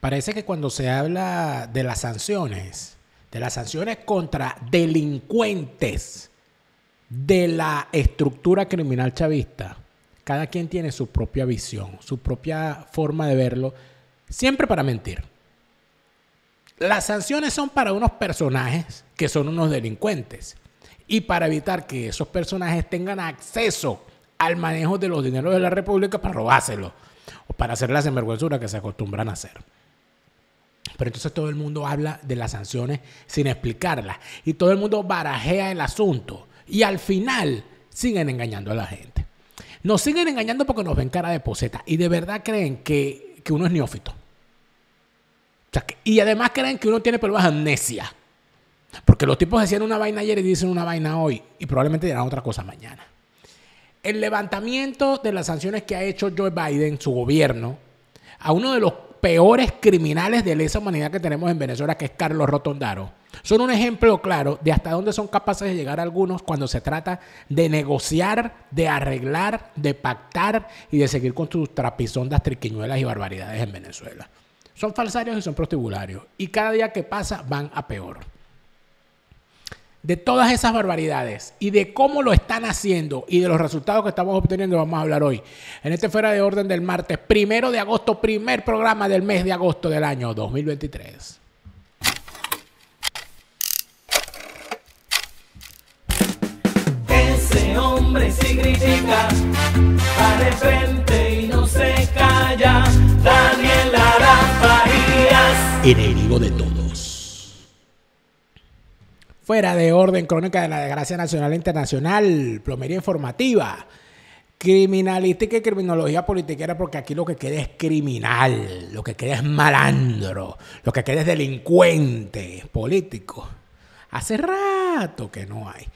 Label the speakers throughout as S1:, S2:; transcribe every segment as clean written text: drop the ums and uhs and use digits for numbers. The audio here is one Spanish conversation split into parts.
S1: Parece que cuando se habla de las sanciones contra delincuentes de la estructura criminal chavista, cada quien tiene su propia visión, su propia forma de verlo, siempre para mentir. Las sanciones son para unos personajes que son unos delincuentes y para evitar que esos personajes tengan acceso al manejo de los dineros de la República para robárselos o para hacer la sinvergüenzura que se acostumbran a hacer. Pero entonces todo el mundo habla de las sanciones sin explicarlas y todo el mundo barajea el asunto y al final siguen engañando a la gente. Nos siguen engañando porque nos ven cara de poseta y de verdad creen que uno es neófito. O sea, y además creen que uno tiene problemas de amnesia. Porque los tipos decían una vaina ayer y dicen una vaina hoy y probablemente dirán otra cosa mañana. El levantamiento de las sanciones que ha hecho Joe Biden, su gobierno, a uno de los peores criminales de lesa humanidad que tenemos en Venezuela, que es Carlos Rotondaro, son un ejemplo claro de hasta dónde son capaces de llegar algunos cuando se trata de negociar, de arreglar, de pactar y de seguir con sus trapisondas, triquiñuelas y barbaridades en Venezuela. Son falsarios y son prostibularios y cada día que pasa van a peor. De todas esas barbaridades y de cómo lo están haciendo y de los resultados que estamos obteniendo vamos a hablar hoy. En este Fuera de Orden del martes 1 de agosto, primer programa del mes de agosto del año 2023.
S2: Ese hombre sí critica, va de frente y no se calla. Daniel Lara Farías,
S1: enemigo de todos. Fuera de Orden, crónica de la desgracia nacional e internacional, plomería informativa, criminalística y criminología politiquera, porque aquí lo que queda es criminal, lo que queda es malandro, lo que queda es delincuente político. Hace rato que no hay.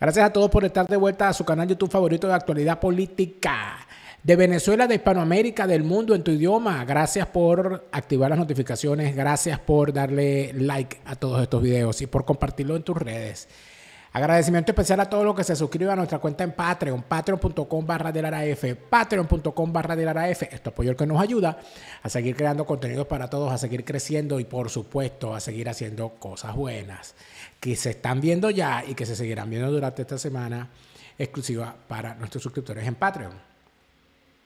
S1: Gracias a todos por estar de vuelta a su canal YouTube favorito de actualidad política de Venezuela, de Hispanoamérica, del mundo, en tu idioma. Gracias por activar las notificaciones, gracias por darle like a todos estos videos y por compartirlo en tus redes. Agradecimiento especial a todos los que se suscriban a nuestra cuenta en Patreon, patreon.com/delaraf, patreon.com/delaraf. Esto apoyo el que nos ayuda a seguir creando contenidos para todos, a seguir creciendo y por supuesto a seguir haciendo cosas buenas que se están viendo ya y que se seguirán viendo durante esta semana, exclusiva para nuestros suscriptores en Patreon.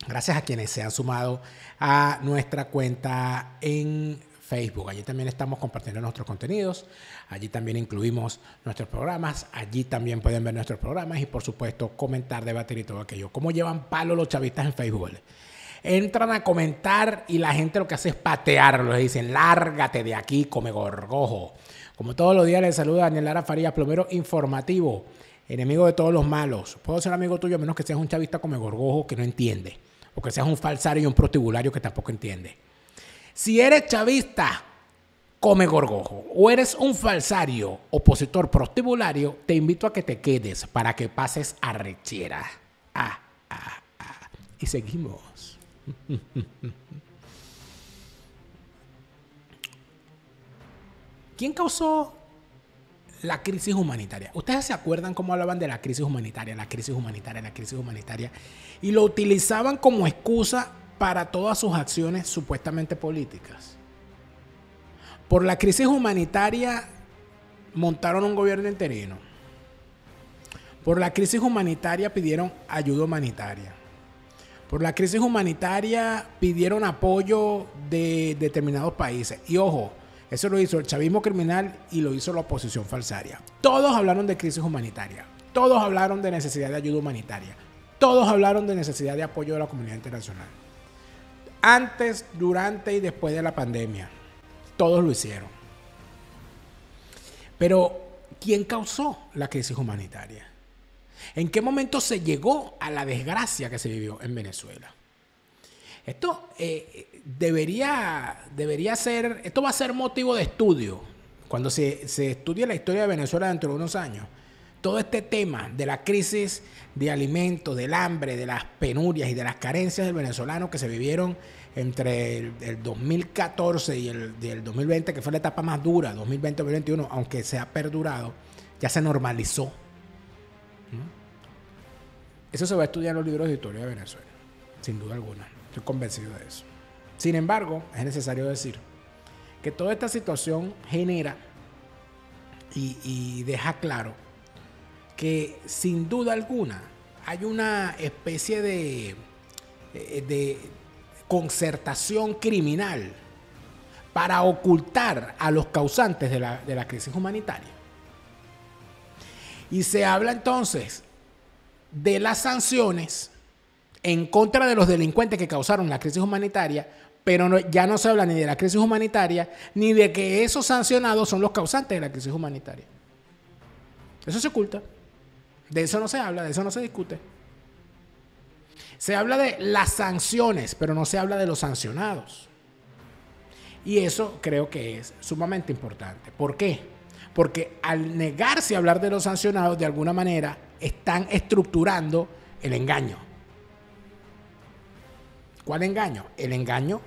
S1: Gracias a quienes se han sumado a nuestra cuenta en Facebook. Allí también estamos compartiendo nuestros contenidos. Allí también incluimos nuestros programas. Allí también pueden ver nuestros programas y, por supuesto, comentar, debatir y todo aquello. ¿Cómo llevan palo los chavistas en Facebook? Entran a comentar y la gente lo que hace es patearlos. Les dicen, lárgate de aquí, come gorgojo. Como todos los días, les saluda Daniel Lara Farías, plomero informativo, enemigo de todos los malos. Puedo ser amigo tuyo a menos que seas un chavista come gorgojo que no entiende. O que seas un falsario y un prostibulario que tampoco entiende. Si eres chavista, come gorgojo, o eres un falsario, opositor prostibulario, te invito a que te quedes para que pases arrechera. Y seguimos. ¿Quién causó la crisis humanitaria? ¿Ustedes se acuerdan cómo hablaban de la crisis humanitaria, la crisis humanitaria, la crisis humanitaria? Y lo utilizaban como excusa para todas sus acciones supuestamente políticas. Por la crisis humanitaria montaron un gobierno interino. Por la crisis humanitaria pidieron ayuda humanitaria. Por la crisis humanitaria pidieron apoyo de determinados países. Y ojo, eso lo hizo el chavismo criminal y lo hizo la oposición falsaria. Todos hablaron de crisis humanitaria. Todos hablaron de necesidad de ayuda humanitaria. Todos hablaron de necesidad de apoyo de la comunidad internacional. Antes, durante y después de la pandemia. Todos lo hicieron. Pero, ¿quién causó la crisis humanitaria? ¿En qué momento se llegó a la desgracia que se vivió en Venezuela? Esto debería ser, esto va a ser motivo de estudio cuando se estudie la historia de Venezuela dentro de unos años. Todo este tema de la crisis de alimentos, del hambre, de las penurias y de las carencias del venezolano que se vivieron entre el 2014 y el 2020, que fue la etapa más dura, 2020-2021, aunque se ha perdurado, ya se normalizó. Eso se va a estudiar en los libros de historia de Venezuela, sin duda alguna. Estoy convencido de eso. Sin embargo, es necesario decir que toda esta situación genera y deja claro que sin duda alguna hay una especie de concertación criminal para ocultar a los causantes de la crisis humanitaria. Y se habla entonces de las sanciones en contra de los delincuentes que causaron la crisis humanitaria, pero ya no se habla ni de la crisis humanitaria, ni de que esos sancionados son los causantes de la crisis humanitaria. Eso se oculta. De eso no se habla, de eso no se discute. Se habla de las sanciones, pero no se habla de los sancionados. Y eso creo que es sumamente importante. ¿Por qué? Porque al negarse a hablar de los sancionados, de alguna manera están estructurando el engaño. ¿Cuál engaño? El engaño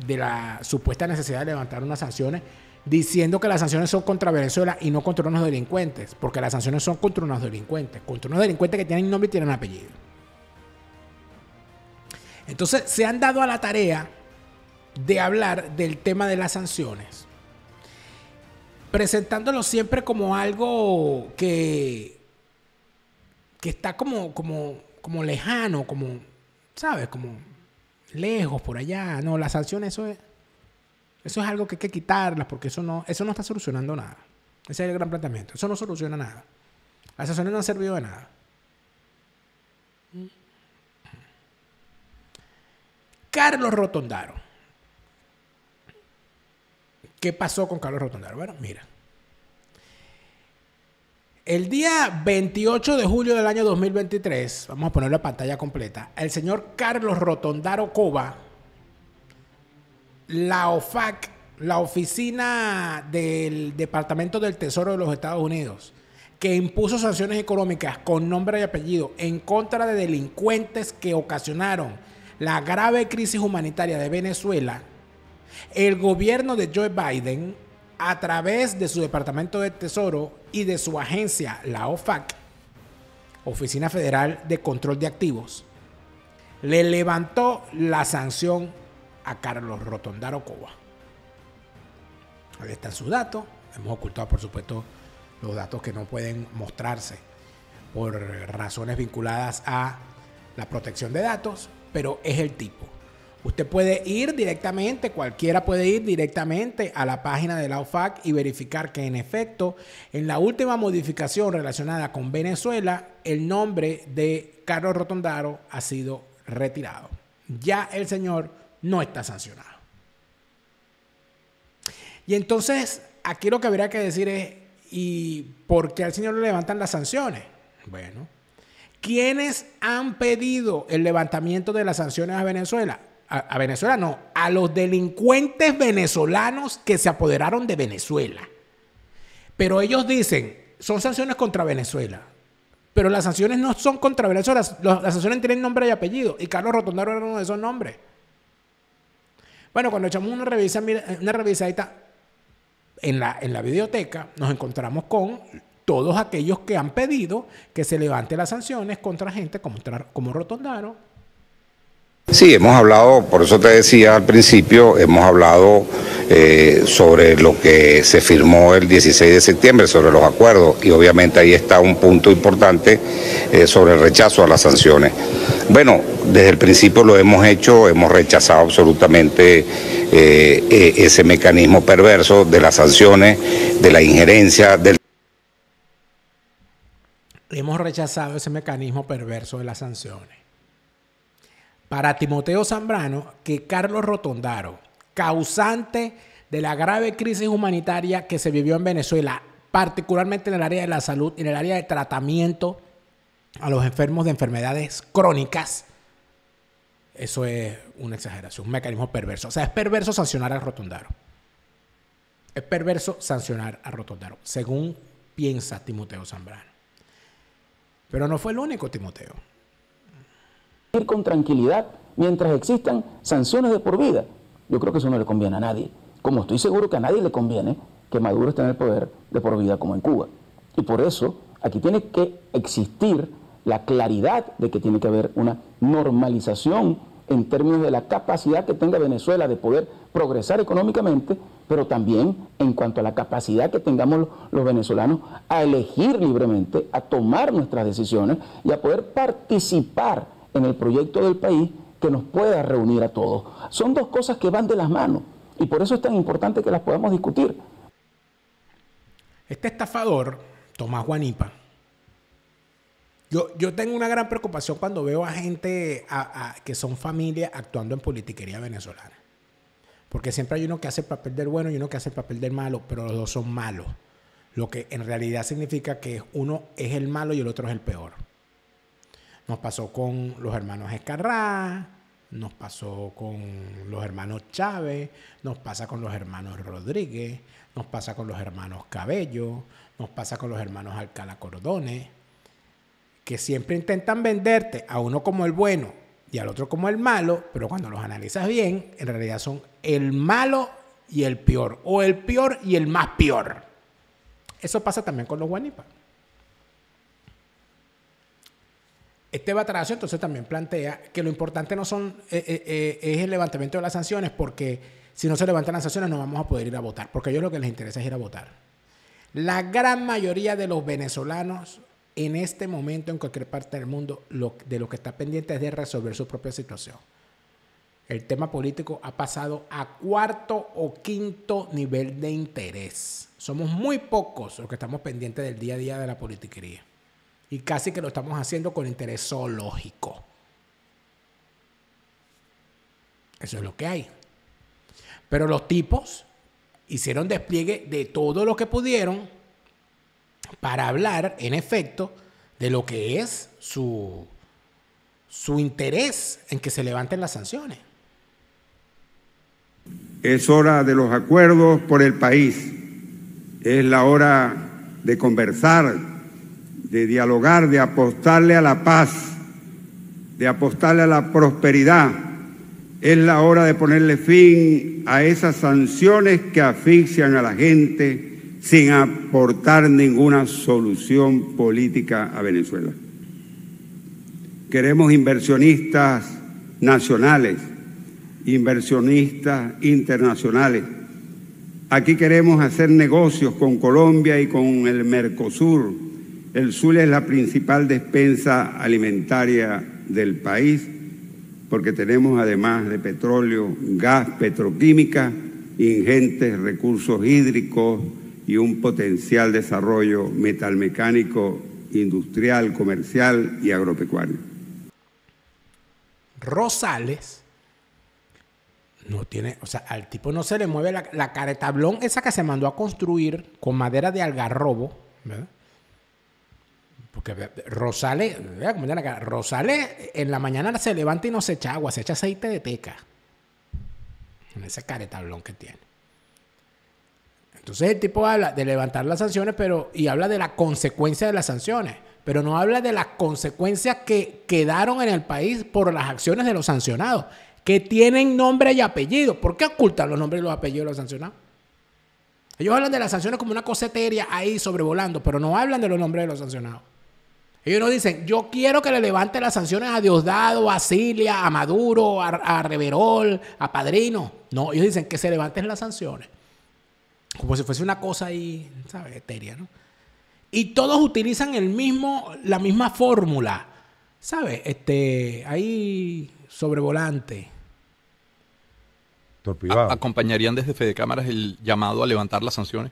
S1: de la supuesta necesidad de levantar unas sanciones, diciendo que las sanciones son contra Venezuela y no contra unos delincuentes, porque las sanciones son contra unos delincuentes que tienen nombre y tienen apellido. Entonces se han dado a la tarea de hablar del tema de las sanciones, presentándolo siempre como algo que está como lejano, como, ¿sabes? Como lejos por allá. No, las sanciones, eso es algo que hay que quitarlas, porque eso no está solucionando nada. Ese es el gran planteamiento. Eso no soluciona nada. Las sanciones no han servido de nada. Carlos Rotondaro. ¿Qué pasó con Carlos Rotondaro? Bueno, mira. El día 28 de julio del año 2023, vamos a poner la pantalla completa, el señor Carlos Rotondaro Cova, la OFAC, la Oficina del Departamento del Tesoro de los Estados Unidos, que impuso sanciones económicas con nombre y apellido en contra de delincuentes que ocasionaron la grave crisis humanitaria de Venezuela, el gobierno de Joe Biden, a través de su Departamento de Tesoro y de su agencia, la OFAC, Oficina Federal de Control de Activos, le levantó la sanción a Carlos Rotondaro Cova. Ahí están sus datos. Hemos ocultado, por supuesto, los datos que no pueden mostrarse por razones vinculadas a la protección de datos, pero es el tipo. Usted puede ir directamente, cualquiera puede ir directamente a la página de la OFAC y verificar que en efecto, en la última modificación relacionada con Venezuela, el nombre de Carlos Rotondaro ha sido retirado. Ya el señor no está sancionado. Y entonces, aquí lo que habría que decir es, ¿y por qué al señor le levantan las sanciones? Bueno, ¿quiénes han pedido el levantamiento de las sanciones a Venezuela? A Venezuela no, a los delincuentes venezolanos que se apoderaron de Venezuela. Pero ellos dicen, son sanciones contra Venezuela. Pero las sanciones no son contra Venezuela, las sanciones tienen nombre y apellido. Y Carlos Rotondaro era uno de esos nombres. Bueno, cuando echamos una revisadita en la videoteca, nos encontramos con todos aquellos que han pedido que se levante las sanciones contra gente como Rotondaro.
S3: Sí, hemos hablado, por eso te decía al principio, hemos hablado sobre lo que se firmó el 16 de septiembre, sobre los acuerdos, y obviamente ahí está un punto importante sobre el rechazo a las sanciones. Bueno, desde el principio lo hemos hecho, hemos rechazado absolutamente ese mecanismo perverso de las sanciones, de la injerencia del...
S1: Hemos rechazado ese mecanismo perverso de las sanciones. Para Timoteo Zambrano, que Carlos Rotondaro, causante de la grave crisis humanitaria que se vivió en Venezuela, particularmente en el área de la salud y en el área de tratamiento a los enfermos de enfermedades crónicas, eso es una exageración, un mecanismo perverso. O sea, es perverso sancionar a Rotondaro. Es perverso sancionar a Rotondaro, según piensa Timoteo Zambrano. Pero no fue el único, Timoteo.
S4: Ir con tranquilidad mientras existan sanciones de por vida. Yo creo que eso no le conviene a nadie. Como estoy seguro que a nadie le conviene que Maduro esté en el poder de por vida como en Cuba. Y por eso aquí tiene que existir la claridad de que tiene que haber una normalización en términos de la capacidad que tenga Venezuela de poder progresar económicamente pero también en cuanto a la capacidad que tengamos los venezolanos a elegir libremente, a tomar nuestras decisiones y a poder participar en el proyecto del país que nos pueda reunir a todos. Son dos cosas que van de las manos y por eso es tan importante que las podamos discutir.
S1: Este estafador, Tomás Guanipa, yo tengo una gran preocupación cuando veo a gente que son familia actuando en politiquería venezolana. Porque siempre hay uno que hace el papel del bueno y uno que hace el papel del malo, pero los dos son malos. Lo que en realidad significa que uno es el malo y el otro es el peor. Nos pasó con los hermanos Escarrá, nos pasó con los hermanos Chávez, nos pasa con los hermanos Rodríguez, nos pasa con los hermanos Cabello, nos pasa con los hermanos Alcalá Cordones, que siempre intentan venderte a uno como el bueno y al otro como el malo, pero cuando los analizas bien, en realidad son el malo y el peor, o el peor y el más peor. Eso pasa también con los Guanipa. Este batarazo entonces también plantea que lo importante no son es el levantamiento de las sanciones, porque si no se levantan las sanciones no vamos a poder ir a votar, porque a ellos lo que les interesa es ir a votar. La gran mayoría de los venezolanos en este momento en cualquier parte del mundo de lo que está pendiente es de resolver su propia situación. El tema político ha pasado a cuarto o quinto nivel de interés. Somos muy pocos los que estamos pendientes del día a día de la politiquería. Y casi que lo estamos haciendo con interés zoológico. Eso es lo que hay. Pero los tipos hicieron despliegue de todo lo que pudieron para hablar, en efecto, de lo que es su interés en que se levanten las sanciones.
S5: Es hora de los acuerdos por el país. Es la hora de conversar, de dialogar, de apostarle a la paz, de apostarle a la prosperidad. Es la hora de ponerle fin a esas sanciones que asfixian a la gente sin aportar ninguna solución política a Venezuela. Queremos inversionistas nacionales, inversionistas internacionales. Aquí queremos hacer negocios con Colombia y con el Mercosur. El Zulia es la principal despensa alimentaria del país, porque tenemos además de petróleo, gas, petroquímica, ingentes recursos hídricos y un potencial desarrollo metalmecánico, industrial, comercial y agropecuario.
S1: Rosales no tiene, o sea, al tipo no se le mueve la caretablón esa que se mandó a construir con madera de algarrobo, ¿verdad? Porque Rosales, ¿verdad? Como llama acá, Rosales en la mañana se levanta y no se echa agua, se echa aceite de teca. En ese caretablón que tiene. Entonces el tipo habla de levantar las sanciones, y habla de la consecuencia de las sanciones, pero no habla de las consecuencias que quedaron en el país por las acciones de los sancionados, que tienen nombre y apellido. ¿Por qué ocultan los nombres y los apellidos de los sancionados? Ellos hablan de las sanciones como una cosa etérea ahí sobrevolando, pero no hablan de los nombres de los sancionados. Ellos no dicen, yo quiero que le levante las sanciones a Diosdado, a Cilia, a Maduro, a Reverol, a Padrino. No, ellos dicen que se levanten las sanciones. Como si fuese una cosa ahí, ¿sabes? Etérea, ¿no? Y todos utilizan la misma fórmula, ¿sabes? Ahí sobrevolante.
S6: ¿Acompañarían desde Fedecámaras el llamado a levantar las sanciones?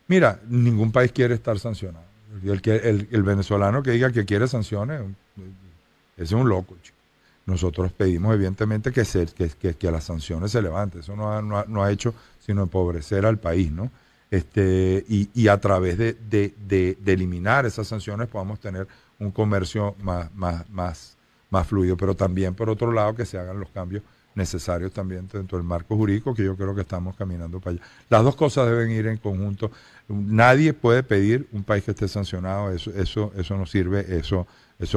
S7: Mira, ningún país quiere estar sancionado. El venezolano que diga que quiere sanciones, ese es un loco, chico. Nosotros pedimos evidentemente que las sanciones se levanten. Eso no ha hecho sino empobrecer al país, ¿no? Y a través de eliminar esas sanciones podamos tener un comercio más fluido, pero también por otro lado que se hagan los cambios necesarios también dentro del marco jurídico, que yo creo que estamos caminando para allá. Las dos cosas deben ir en conjunto. Nadie puede pedir un país que esté sancionado, eso no sirve, eso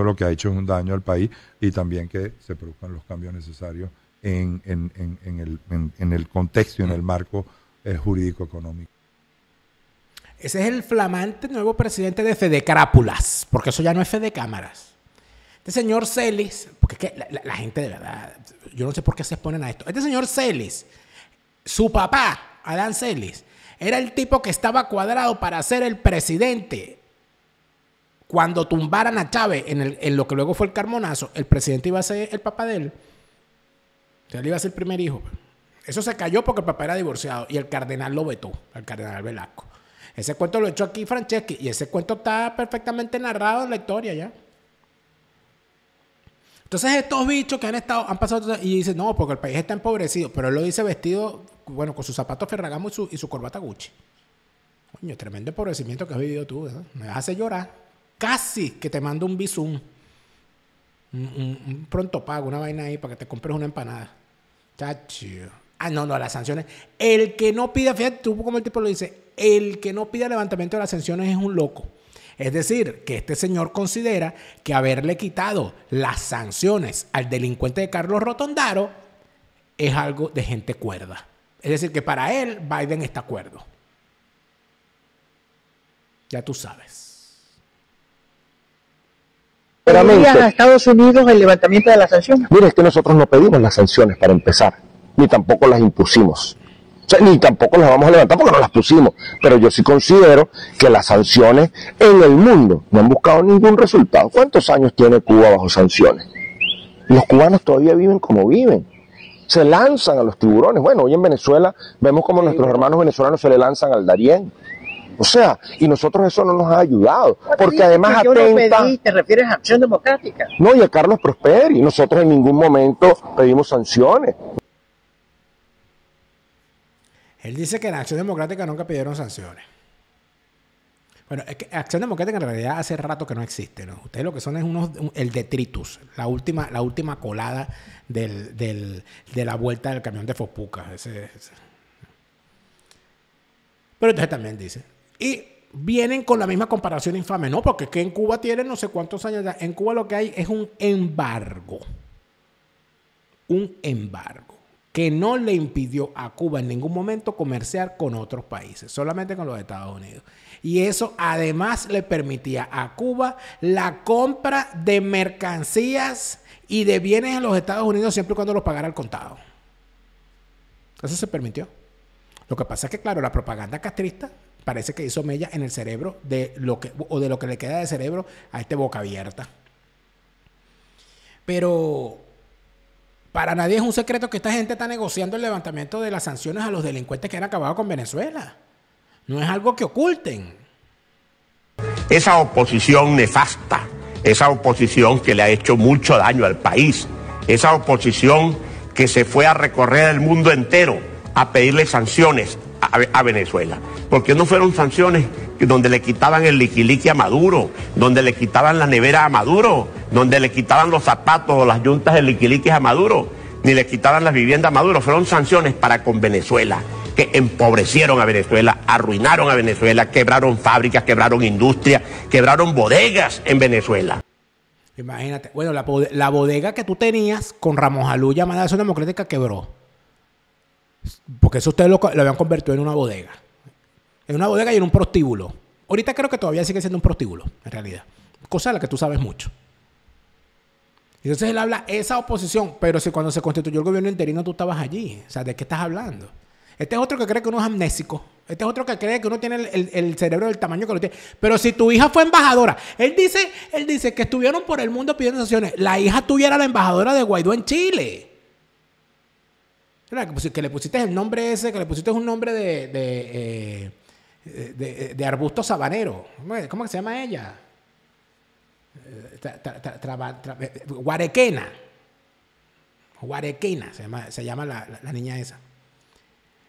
S7: lo que ha hecho es un daño al país, y también que se produzcan los cambios necesarios en el contexto y en el marco jurídico económico.
S1: Ese es el flamante nuevo presidente de Fedecrápulas, porque eso ya no es Fedecámaras. Este señor Celis, porque es que la gente de verdad, yo no sé por qué se exponen a esto. Este señor Celis, su papá Adán Celis, era el tipo que estaba cuadrado para ser el presidente. Cuando tumbaran a Chávez en lo que luego fue el Carmonazo, el presidente iba a ser el papá de él. O sea, él iba a ser el primer hijo. Eso se cayó porque el papá era divorciado y el cardenal lo vetó, el cardenal Velasco. Ese cuento lo echó aquí Franceschi y ese cuento está perfectamente narrado en la historia ya. Entonces estos bichos que han pasado y dicen, no, porque el país está empobrecido, pero él lo dice vestido, bueno, con sus zapatos Ferragamo y su corbata Gucci. Coño, tremendo empobrecimiento que has vivido tú, ¿verdad? Me hace llorar. Casi que te mando un Bizum, un pronto pago, una vaina ahí para que te compres una empanada. Chacho. Ah, no, las sanciones. El que no pida, fíjate tú como el tipo lo dice, el que no pida levantamiento de las sanciones es un loco. Es decir, que este señor considera que haberle quitado las sanciones al delincuente de Carlos Rotondaro es algo de gente cuerda. Es decir, que para él Biden está cuerdo. Ya tú sabes.
S8: ¿Pedirían a Estados Unidos el levantamiento de las sanciones?
S9: Mire, es que nosotros no pedimos las sanciones para empezar, ni tampoco las impusimos. O sea, ni tampoco las vamos a levantar porque no las pusimos. Pero yo sí considero que las sanciones en el mundo no han buscado ningún resultado. ¿Cuántos años tiene Cuba bajo sanciones? Y los cubanos todavía viven como viven. Se lanzan a los tiburones. Bueno, hoy en Venezuela vemos como nuestros hermanos venezolanos se le lanzan al Darién. O sea, y nosotros eso no nos ha ayudado, porque además atenta...
S8: ¿Te refieres a Acción Democrática?
S9: No, y a Carlos Prosperi. Nosotros en ningún momento pedimos sanciones.
S1: Él dice que en Acción Democrática nunca pidieron sanciones. Bueno, es que Acción Democrática en realidad hace rato que no existe, ¿no? Ustedes lo que son es el detritus, la última colada de la vuelta del camión de Fopuca. Pero entonces también dice... Y vienen con la misma comparación infame. No, porque es que en Cuba tienen no sé cuántos años. En Cuba lo que hay es un embargo. Un embargo que no le impidió a Cuba en ningún momento comerciar con otros países, solamente con los Estados Unidos. Y eso además le permitía a Cuba la compra de mercancías y de bienes en los Estados Unidos siempre y cuando los pagara al contado. Eso se permitió. Lo que pasa es que, claro, la propaganda castrista parece que hizo mella en el cerebro de lo que le queda de cerebro a este boca abierta. Pero para nadie es un secreto que esta gente está negociando el levantamiento de las sanciones a los delincuentes que han acabado con Venezuela. No es algo que oculten.
S10: Esa oposición nefasta, esa oposición que le ha hecho mucho daño al país, esa oposición que se fue a recorrer el mundo entero a pedirle sanciones a Venezuela. Porque no fueron sanciones donde le quitaban el liquiliqui a Maduro, donde le quitaban la nevera a Maduro, donde le quitaban los zapatos o las yuntas del liquiliqui a Maduro, ni le quitaban las viviendas a Maduro. Fueron sanciones para con Venezuela, que empobrecieron a Venezuela, arruinaron a Venezuela, quebraron fábricas, quebraron industrias, quebraron bodegas en Venezuela.
S1: Imagínate, bueno, la bodega que tú tenías con Ramos Alú llamada Acción Democrática quebró. Porque eso ustedes lo habían convertido en una bodega. En una bodega y en un prostíbulo. Ahorita creo que todavía sigue siendo un prostíbulo, en realidad. Cosa de la que tú sabes mucho. Entonces él habla esa oposición, pero si cuando se constituyó el gobierno interino tú estabas allí. O sea, ¿de qué estás hablando? Este es otro que cree que uno es amnésico. Este es otro que cree que uno tiene el cerebro del tamaño que lo tiene. Pero si tu hija fue embajadora, él dice que estuvieron por el mundo pidiendo sanciones. La hija tuya era la embajadora de Guaidó en Chile. Que le pusiste el nombre ese, que le pusiste un nombre de arbusto sabanero. ¿Cómo que se llama ella? Guarequena. Guarequena se llama la niña esa.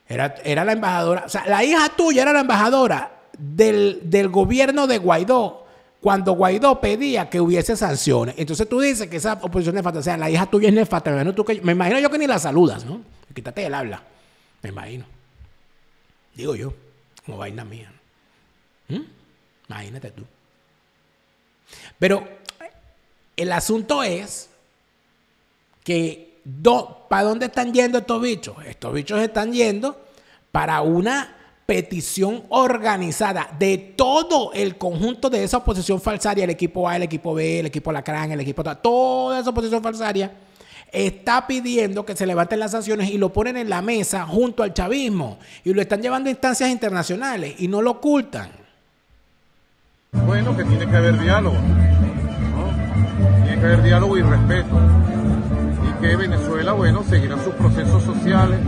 S1: Era la embajadora. O sea, la hija tuya era la embajadora del gobierno de Guaidó cuando Guaidó pedía que hubiese sanciones. Entonces tú dices que esa oposición es nefasta. O sea, la hija tuya es nefasta. Me imagino yo que ni la saludas, ¿no? Quítate el habla. Me imagino. Digo yo. Como vaina mía. Imagínate tú. Pero el asunto es que ¿para dónde están yendo estos bichos? Estos bichos están yendo para una petición organizada de todo el conjunto de esa oposición falsaria, el equipo A, el equipo B, el equipo Lacrán, el equipo... Toda esa oposición falsaria está pidiendo que se levanten las sanciones y lo ponen en la mesa junto al chavismo y lo están llevando a instancias internacionales y no lo ocultan.
S11: Bueno, que tiene que haber diálogo, ¿no? Tiene que haber diálogo y respeto. Y que Venezuela, bueno, seguirá sus procesos sociales,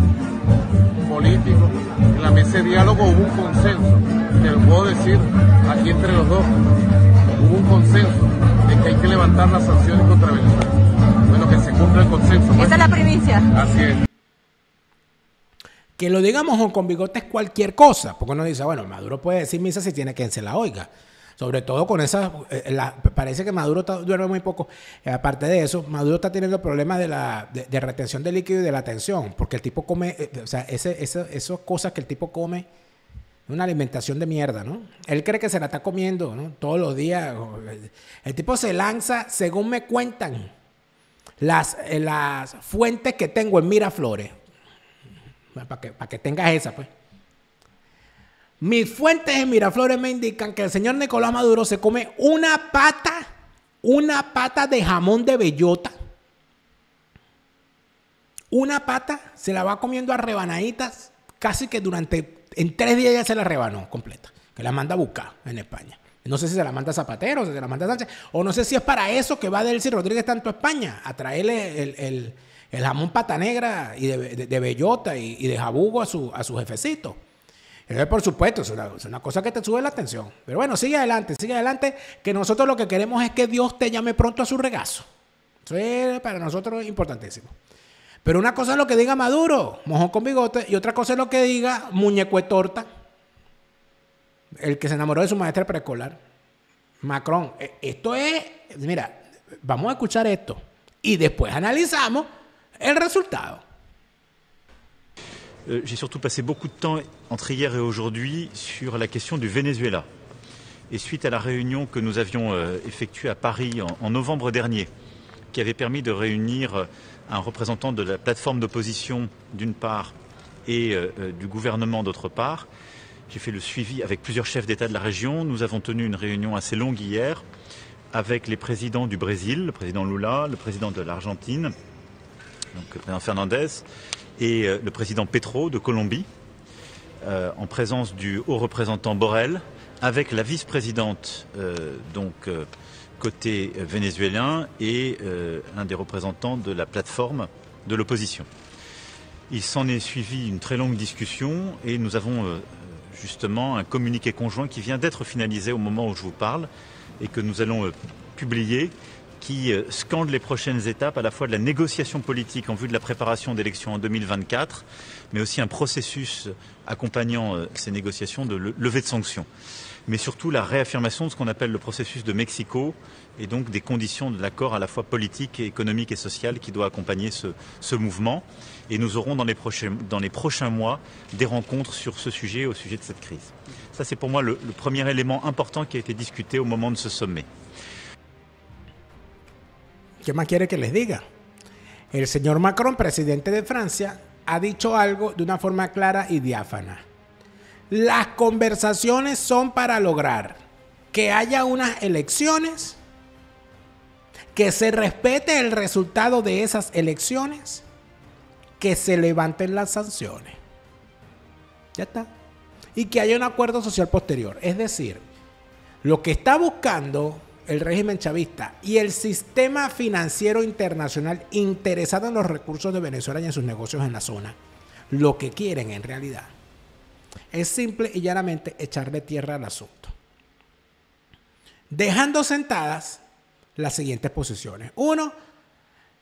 S11: políticos. En la mesa de diálogo hubo un consenso, que lo puedo decir aquí entre los dos. Hubo un consenso de que hay que levantar las sanciones contra Venezuela. Bueno, que se cumpla el consenso.
S12: Esa es la primicia.
S11: Así es.
S1: Que lo digamos con bigote es cualquier cosa, porque uno dice, bueno, Maduro puede decir misa si tiene quien se la oiga. Sobre todo con esa, parece que Maduro duerme muy poco. Aparte de eso, Maduro está teniendo problemas de retención de líquido y de la tensión, porque el tipo come, o sea, esas cosas que el tipo come, una alimentación de mierda, ¿no? Él cree que se la está comiendo, ¿no? Todos los días. El tipo se lanza, según me cuentan, las fuentes que tengo en Miraflores, para que tengas esa, pues. Mis fuentes en Miraflores me indican que el señor Nicolás Maduro se come una pata de jamón de bellota. Una pata se la va comiendo a rebanaditas, casi que en 3 días ya se la rebanó completa, que la manda a buscar en España. No sé si se la manda Zapatero, si se la manda Sánchez, o no sé si es para eso que va Delcy Rodríguez tanto a España, a traerle el jamón pata negra y de bellota y de jabugo a su jefecito. Por supuesto, es una cosa que te sube la atención. Pero bueno, sigue adelante, que nosotros lo que queremos es que Dios te llame pronto a su regazo. Eso es para nosotros importantísimo. Pero una cosa es lo que diga Maduro, mojón con bigote, y otra cosa es lo que diga muñeco de torta, el que se enamoró de su maestra preescolar, Macron. Esto es, mira, vamos a escuchar esto y después analizamos el resultado.
S13: J'ai surtout passé beaucoup de temps entre hier et aujourd'hui sur la question du Venezuela. Et suite à la réunion que nous avions effectuée à Paris en novembre dernier, qui avait permis de réunir un représentant de la plateforme d'opposition d'une part et du gouvernement d'autre part, j'ai fait le suivi avec plusieurs chefs d'État de la région. Nous avons tenu une réunion assez longue hier avec les présidents du Brésil, le président Lula, le président de l'Argentine, donc le président Fernandez, et le président Petro de Colombie, en présence du haut représentant Borrell, avec la vice-présidente côté vénézuélien et un des représentants de la plateforme de l'opposition. Il s'en est suivi une très longue discussion et nous avons justement un communiqué conjoint qui vient d'être finalisé au moment où je vous parle et que nous allons publier, qui scande les prochaines étapes à la fois de la négociation politique en vue de la préparation d'élections en 2024, mais aussi un processus accompagnant ces négociations de levée de sanctions. Mais surtout la réaffirmation de ce qu'on appelle le processus de Mexico et donc des conditions de l'accord à la fois politique, économique et social qui doit accompagner ce mouvement. Et nous aurons dans les prochains mois des rencontres sur ce sujet, au sujet de cette crise. Ça c'est pour moi le premier élément important qui a été discuté au moment de ce sommet.
S1: ¿Qué más quiere que les diga? El señor Macron, presidente de Francia, ha dicho algo de una forma clara y diáfana. Las conversaciones son para lograr que haya unas elecciones, que se respete el resultado de esas elecciones, que se levanten las sanciones. Ya está. Y que haya un acuerdo social posterior. Es decir, lo que está buscando el régimen chavista y el sistema financiero internacional interesado en los recursos de Venezuela y en sus negocios en la zona, lo que quieren en realidad es simple y llanamente echarle tierra al asunto, dejando sentadas las siguientes posiciones. 1.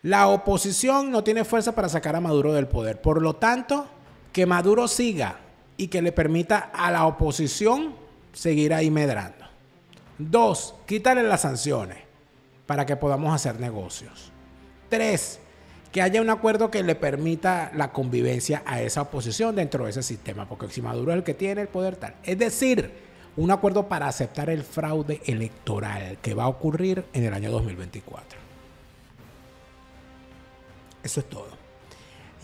S1: La oposición no tiene fuerza para sacar a Maduro del poder. Por lo tanto, que Maduro siga y que le permita a la oposición seguir ahí medrando. 2. Quítale las sanciones para que podamos hacer negocios. 3. Que haya un acuerdo que le permita la convivencia a esa oposición dentro de ese sistema, porque si Maduro es el que tiene el poder tal. Es decir, un acuerdo para aceptar el fraude electoral que va a ocurrir en el año 2024. Eso es todo.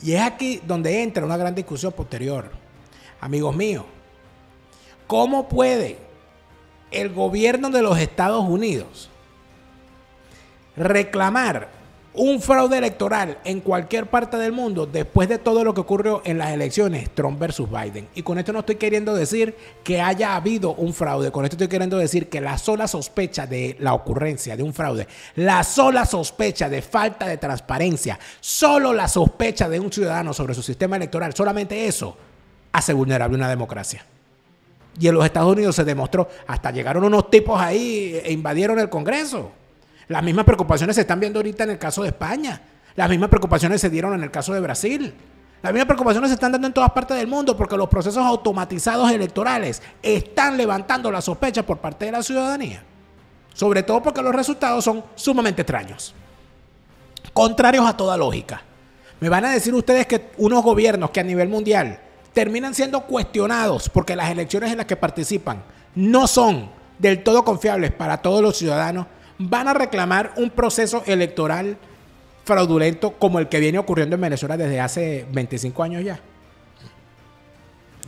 S1: Y es aquí donde entra una gran discusión posterior. Amigos míos, ¿cómo puede el gobierno de los Estados Unidos reclamar un fraude electoral en cualquier parte del mundo después de todo lo que ocurrió en las elecciones Trump versus Biden. Y con esto no estoy queriendo decir que haya habido un fraude, con esto estoy queriendo decir que la sola sospecha de la ocurrencia de un fraude, la sola sospecha de falta de transparencia, solo la sospecha de un ciudadano sobre su sistema electoral, solamente eso hace vulnerable una democracia. Y en los Estados Unidos se demostró, hasta llegaron unos tipos ahí e invadieron el Congreso. Las mismas preocupaciones se están viendo ahorita en el caso de España. Las mismas preocupaciones se dieron en el caso de Brasil. Las mismas preocupaciones se están dando en todas partes del mundo porque los procesos automatizados electorales están levantando la sospecha por parte de la ciudadanía. Sobre todo porque los resultados son sumamente extraños. Contrarios a toda lógica. Me van a decir ustedes que unos gobiernos que a nivel mundial terminan siendo cuestionados porque las elecciones en las que participan no son del todo confiables para todos los ciudadanos, van a reclamar un proceso electoral fraudulento como el que viene ocurriendo en Venezuela desde hace 25 años ya.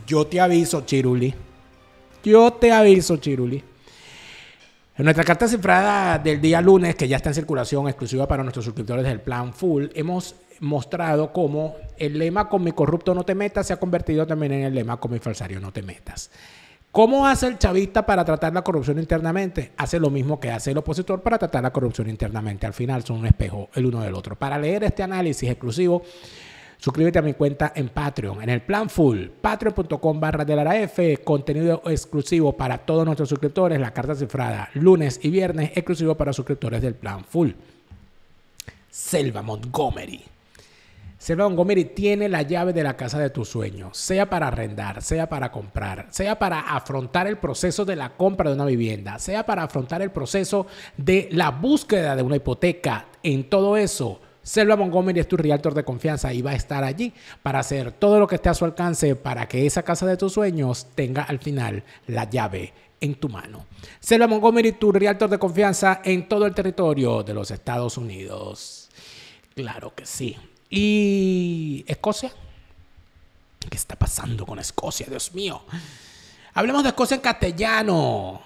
S1: Yo te aviso, Chiruli. Yo te aviso, Chiruli. En nuestra carta cifrada del día lunes, que ya está en circulación exclusiva para nuestros suscriptores del Plan Full, hemos mostrado cómo el lema "con mi corrupto no te metas" se ha convertido también en el lema "con mi falsario no te metas". ¿Cómo hace el chavista para tratar la corrupción internamente? Hace lo mismo que hace el opositor para tratar la corrupción internamente. Al final son un espejo el uno del otro. Para leer este análisis exclusivo, suscríbete a mi cuenta en Patreon, en el Plan Full, patreon.com/delaraf, contenido exclusivo para todos nuestros suscriptores, la carta cifrada lunes y viernes, exclusivo para suscriptores del Plan Full. Selva Montgomery. Selva Montgomery tiene la llave de la casa de tus sueños, sea para arrendar, sea para comprar, sea para afrontar el proceso de la compra de una vivienda, sea para afrontar el proceso de la búsqueda de una hipoteca. En todo eso, Selva Montgomery es tu realtor de confianza y va a estar allí para hacer todo lo que esté a su alcance para que esa casa de tus sueños tenga al final la llave en tu mano. Selva Montgomery, tu realtor de confianza en todo el territorio de los Estados Unidos. Claro que sí. ¿Y Escocia? ¿Qué está pasando con Escocia? Dios mío. Hablemos de Escocia en castellano.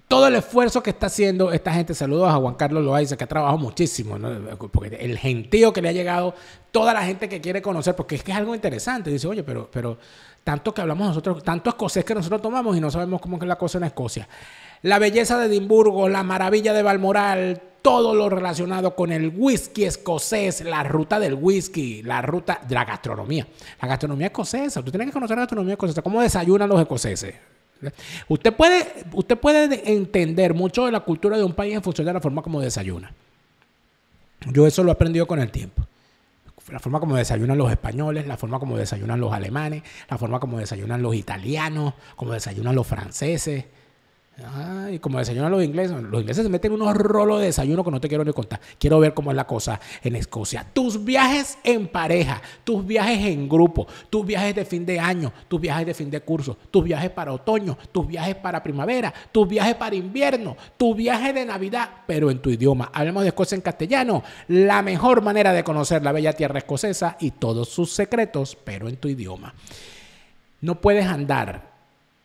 S1: Todo el esfuerzo que está haciendo esta gente. Saludos a Juan Carlos Loaiza, que ha trabajado muchísimo, ¿no? Porque el gentío que le ha llegado, toda la gente que quiere conocer, porque es que es algo interesante. Dice, oye, pero tanto que hablamos nosotros, tanto escocés que nosotros tomamos y no sabemos cómo es la cosa en Escocia. La belleza de Edimburgo, la maravilla de Balmoral, todo lo relacionado con el whisky escocés, la ruta del whisky, la ruta de la gastronomía. La gastronomía escocesa, tú tienes que conocer la gastronomía escocesa, cómo desayunan los escoceses. Usted puede entender mucho de la cultura de un país en función de la forma como desayuna. Yo eso lo he aprendido con el tiempo. La forma como desayunan los españoles, la forma como desayunan los alemanes, la forma como desayunan los italianos, como desayunan los franceses. Y como desayunan los ingleses se meten unos rolos de desayuno que no te quiero ni contar. Quiero ver cómo es la cosa en Escocia. Tus viajes en pareja, tus viajes en grupo, tus viajes de fin de año, tus viajes de fin de curso, tus viajes para otoño, tus viajes para primavera, tus viajes para invierno, tu viaje de Navidad, pero en tu idioma. Hablemos de Escocia en castellano, la mejor manera de conocer la bella tierra escocesa y todos sus secretos, pero en tu idioma. No puedes andar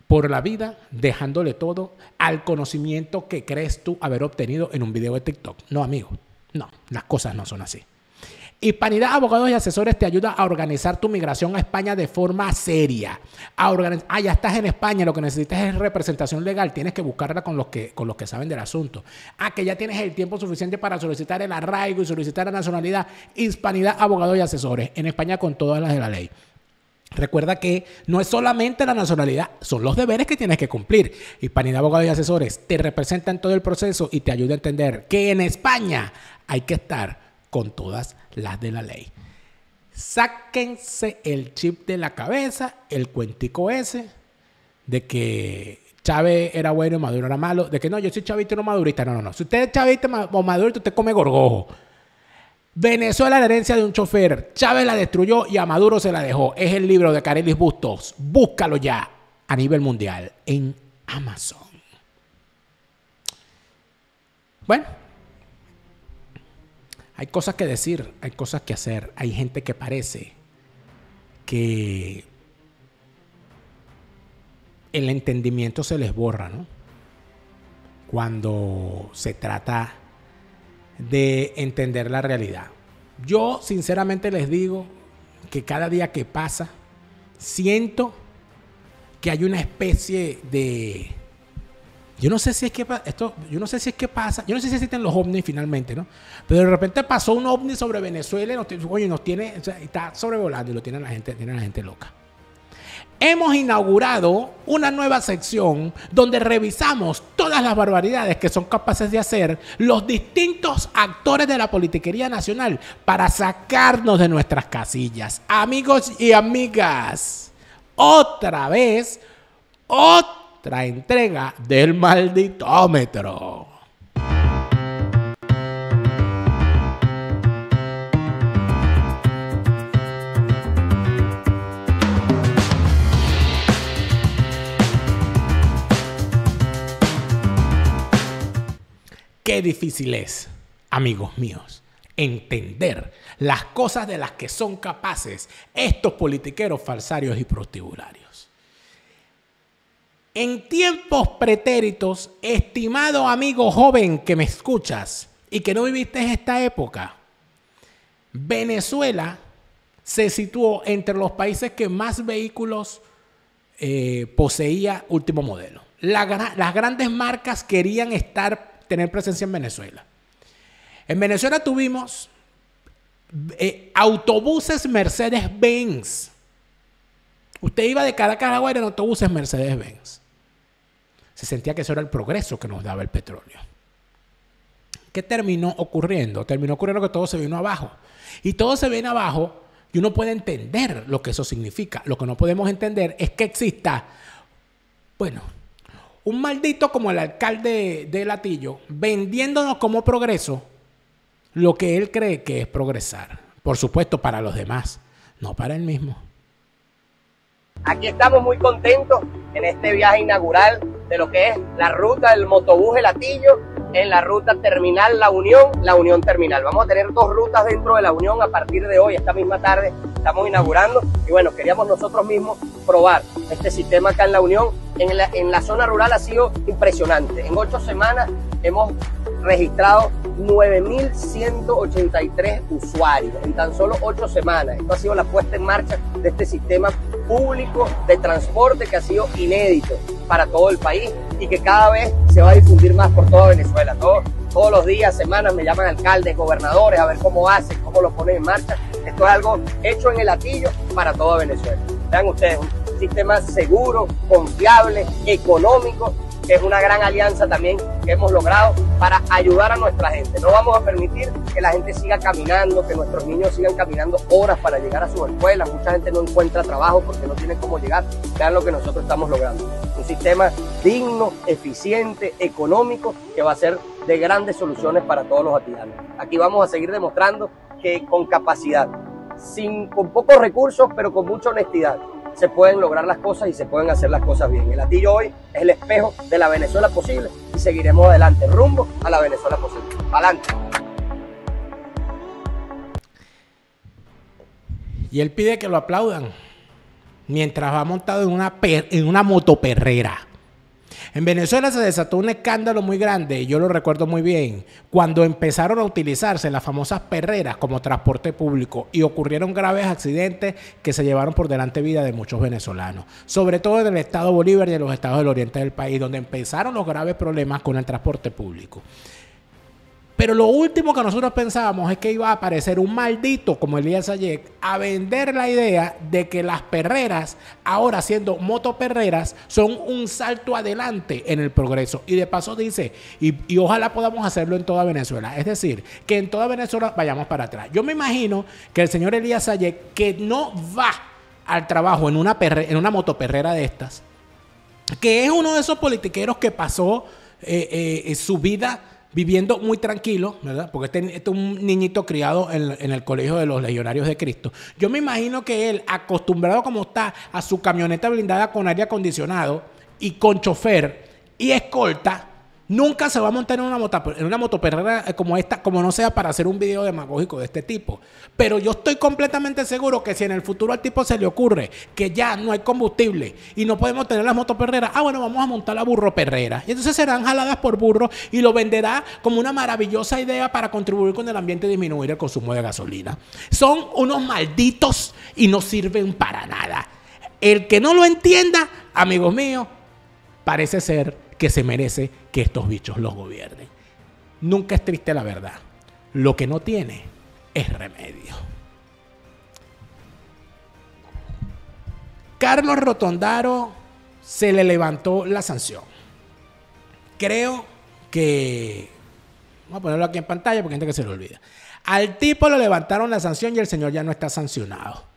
S1: por la vida dejándole todo al conocimiento que crees tú haber obtenido en un video de TikTok. No, amigo. No, las cosas no son así. Hispanidad Abogados y Asesores te ayuda a organizar tu migración a España de forma seria. Ya estás en España, lo que necesitas es representación legal. Tienes que buscarla con los que saben del asunto. Que ya tienes el tiempo suficiente para solicitar el arraigo y solicitar la nacionalidad. Hispanidad Abogados y Asesores. En España con todas las de la ley. Recuerda que no es solamente la nacionalidad, son los deberes que tienes que cumplir. Hispanidad Abogados y Asesores te representa en todo el proceso y te ayuda a entender que en España hay que estar con todas las de la ley. Sáquense el chip de la cabeza, el cuentico ese de que Chávez era bueno y Maduro era malo, de que no, yo soy chavista y no madurista. No. Si usted es chavista o madurista, usted come gorgojo. Venezuela, la herencia de un chofer. Chávez la destruyó y a Maduro se la dejó. Es el libro de Carelis Bustos. Búscalo ya a nivel mundial en Amazon. Bueno, hay cosas que decir, hay cosas que hacer. Hay gente que parece que el entendimiento se les borra, ¿no? Cuando se trata de entender la realidad. Yo sinceramente les digo que cada día que pasa siento que hay una especie de... Yo no sé si es que pasa, yo no sé si existen los ovnis finalmente, ¿no? Pero de repente pasó un ovni sobre Venezuela y nos tiene, o sea, está sobrevolando y lo tiene la gente loca. Hemos inaugurado una nueva sección donde revisamos todas las barbaridades que son capaces de hacer los distintos actores de la politiquería nacional para sacarnos de nuestras casillas. Amigos y amigas, otra vez, otra entrega del malditómetro. Qué difícil es, amigos míos, entender las cosas de las que son capaces estos politiqueros falsarios y prostibularios. En tiempos pretéritos, estimado amigo joven que me escuchas y que no viviste esta época, Venezuela se situó entre los países que más vehículos poseía último modelo. Las grandes marcas querían tener presencia en Venezuela. En Venezuela tuvimos autobuses Mercedes-Benz. Usted iba de Caracas a La Guaira en autobuses Mercedes-Benz. Se sentía que eso era el progreso que nos daba el petróleo. ¿Qué terminó ocurriendo? Terminó ocurriendo que todo se vino abajo. Y todo se viene abajo y uno puede entender lo que eso significa. Lo que no podemos entender es que exista, bueno, un maldito como el alcalde de Latillo vendiéndonos como progreso lo que él cree que es progresar. Por supuesto, para los demás, no para él mismo.
S12: Aquí estamos muy contentos en este viaje inaugural de lo que es la ruta del motobús de Latillo en la ruta terminal La Unión Terminal. Vamos a tener 2 rutas dentro de La Unión a partir de hoy, esta misma tarde estamos inaugurando y bueno, queríamos nosotros mismos probar este sistema acá en La Unión. En la zona rural ha sido impresionante. En 8 semanas hemos registrado 9.183 usuarios en tan solo 8 semanas. Esto ha sido la puesta en marcha de este sistema público de transporte que ha sido inédito para todo el país y que cada vez se va a difundir más por toda Venezuela. Todos los días, semanas me llaman alcaldes, gobernadores a ver cómo hacen, cómo lo ponen en marcha. Esto es algo hecho en el Latillo para toda Venezuela. Vean ustedes, un sistema seguro, confiable, económico, que es una gran alianza también que hemos logrado para ayudar a nuestra gente. No vamos a permitir que la gente siga caminando, que nuestros niños sigan caminando horas para llegar a sus escuelas. Mucha gente no encuentra trabajo porque no tiene cómo llegar. Vean lo que nosotros estamos logrando. Un sistema digno, eficiente, económico, que va a ser de grandes soluciones para todos los atianos. Aquí vamos a seguir demostrando que con capacidad, con pocos recursos, pero con mucha honestidad, se pueden lograr las cosas y se pueden hacer las cosas bien. El Latillo hoy es el espejo de la Venezuela posible y seguiremos adelante, rumbo a la Venezuela posible. Adelante.
S1: Y él pide que lo aplaudan mientras va montado en una motoperrera. En Venezuela se desató un escándalo muy grande, y yo lo recuerdo muy bien, cuando empezaron a utilizarse las famosas perreras como transporte público y ocurrieron graves accidentes que se llevaron por delante vida de muchos venezolanos, sobre todo en el estado Bolívar y en los estados del oriente del país, donde empezaron los graves problemas con el transporte público. Pero lo último que nosotros pensábamos es que iba a aparecer un maldito como Elías Sayek a vender la idea de que las perreras, ahora siendo motoperreras, son un salto adelante en el progreso. Y de paso dice, y ojalá podamos hacerlo en toda Venezuela. Es decir, que en toda Venezuela vayamos para atrás. Yo me imagino que el señor Elías Sayek, que no va al trabajo en una motoperrera de estas, que es uno de esos politiqueros que pasó su vida viviendo muy tranquilo, ¿verdad? Porque este es un niñito criado en el colegio de los Legionarios de Cristo. Yo me imagino que él, acostumbrado como está a su camioneta blindada con aire acondicionado y con chofer y escolta, Nunca se va a montar en una motoperrera como esta, como no sea para hacer un video demagógico de este tipo. Pero yo estoy completamente seguro que si en el futuro al tipo se le ocurre que ya no hay combustible y no podemos tener las motoperreras, bueno, vamos a montar la burroperrera. Y entonces serán jaladas por burro y lo venderá como una maravillosa idea para contribuir con el ambiente y disminuir el consumo de gasolina. Son unos malditos y no sirven para nada. El que no lo entienda, amigos míos, parece ser que se merece que estos bichos los gobiernen. Nunca es triste la verdad. Lo que no tiene es remedio. Carlos Rotondaro se le levantó la sanción. Creo que... Vamos a ponerlo aquí en pantalla porque hay gente que se lo olvida. Al tipo le levantaron la sanción y el señor ya no está sancionado.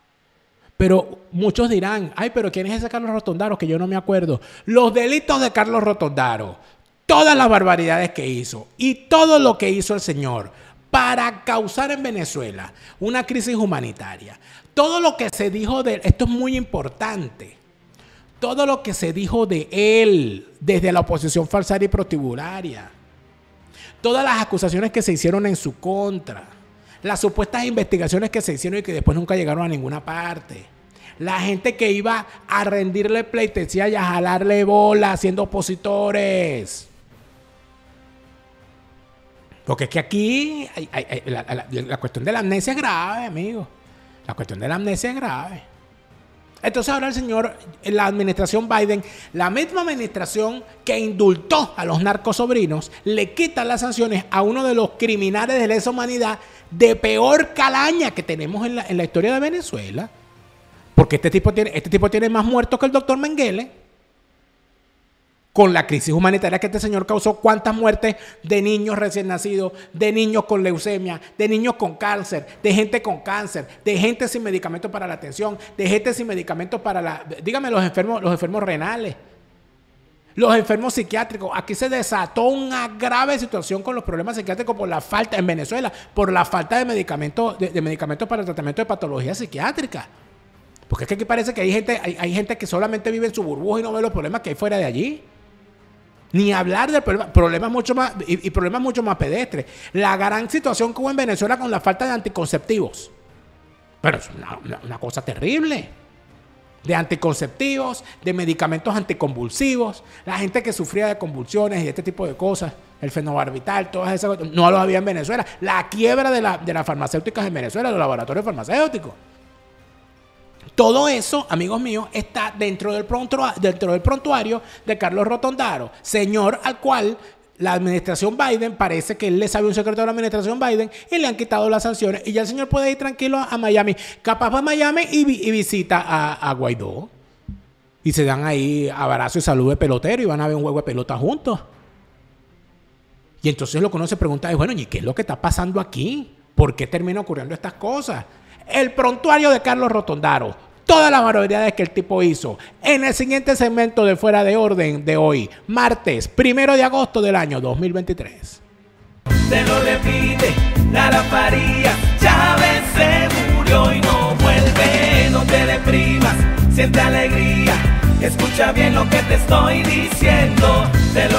S1: Pero muchos dirán, pero ¿quién es ese Carlos Rotondaro? Que yo no me acuerdo. Los delitos de Carlos Rotondaro, todas las barbaridades que hizo y todo lo que hizo el señor para causar en Venezuela una crisis humanitaria. Todo lo que se dijo de él, esto es muy importante, todo lo que se dijo de él desde la oposición falsaria y prostibularia, todas las acusaciones que se hicieron en su contra, las supuestas investigaciones que se hicieron y que después nunca llegaron a ninguna parte. La gente que iba a rendirle pleitesía y a jalarle bola siendo opositores. Porque es que aquí la cuestión de la amnesia es grave, amigo. La cuestión de la amnesia es grave. Entonces ahora el señor, la administración Biden, la misma administración que indultó a los narcosobrinos, le quita las sanciones a uno de los criminales de lesa humanidad de peor calaña que tenemos en la historia de Venezuela. Porque este tipo tiene más muertos que el doctor Mengele. Con la crisis humanitaria que este señor causó, ¿cuántas muertes de niños recién nacidos, de niños con leucemia, de niños con cáncer, de gente con cáncer, de gente sin medicamentos para la atención, de gente sin medicamentos para dígame, los enfermos renales, los enfermos psiquiátricos? Aquí se desató una grave situación con los problemas psiquiátricos por la falta, en Venezuela, por la falta de medicamentos, de medicamentos para el tratamiento de patologías psiquiátricas. Porque es que aquí parece que hay gente que solamente vive en su burbuja y no ve los problemas que hay fuera de allí. Ni hablar de problemas mucho más y problemas mucho más pedestres. La gran situación que hubo en Venezuela con la falta de anticonceptivos. Pero es una cosa terrible. De anticonceptivos, de medicamentos anticonvulsivos, la gente que sufría de convulsiones y este tipo de cosas, el fenobarbital, todas esas cosas, no lo había en Venezuela. La quiebra de las farmacéuticas en Venezuela, de los laboratorios farmacéuticos. Todo eso, amigos míos, está dentro del prontuario de Carlos Rotondaro, señor al cual la administración Biden, parece que él le sabe un secreto de la administración Biden y le han quitado las sanciones y ya el señor puede ir tranquilo a Miami. Capaz va a Miami y visita a Guaidó y se dan ahí abrazo y salud de pelotero y van a ver un juego de pelota juntos. Y entonces lo que uno se pregunta es, bueno, ¿y qué es lo que está pasando aquí? ¿Por qué terminan ocurriendo estas cosas? El prontuario de Carlos Rotondaro, todas las barbaridades que el tipo hizo, en el siguiente segmento de Fuera de Orden de hoy, martes 1 de agosto del año 2023.
S2: Te lo repite Lara Farías, Chávez se murió y no vuelve. No te deprimas, siente alegría, escucha bien lo que te estoy diciendo. Te lo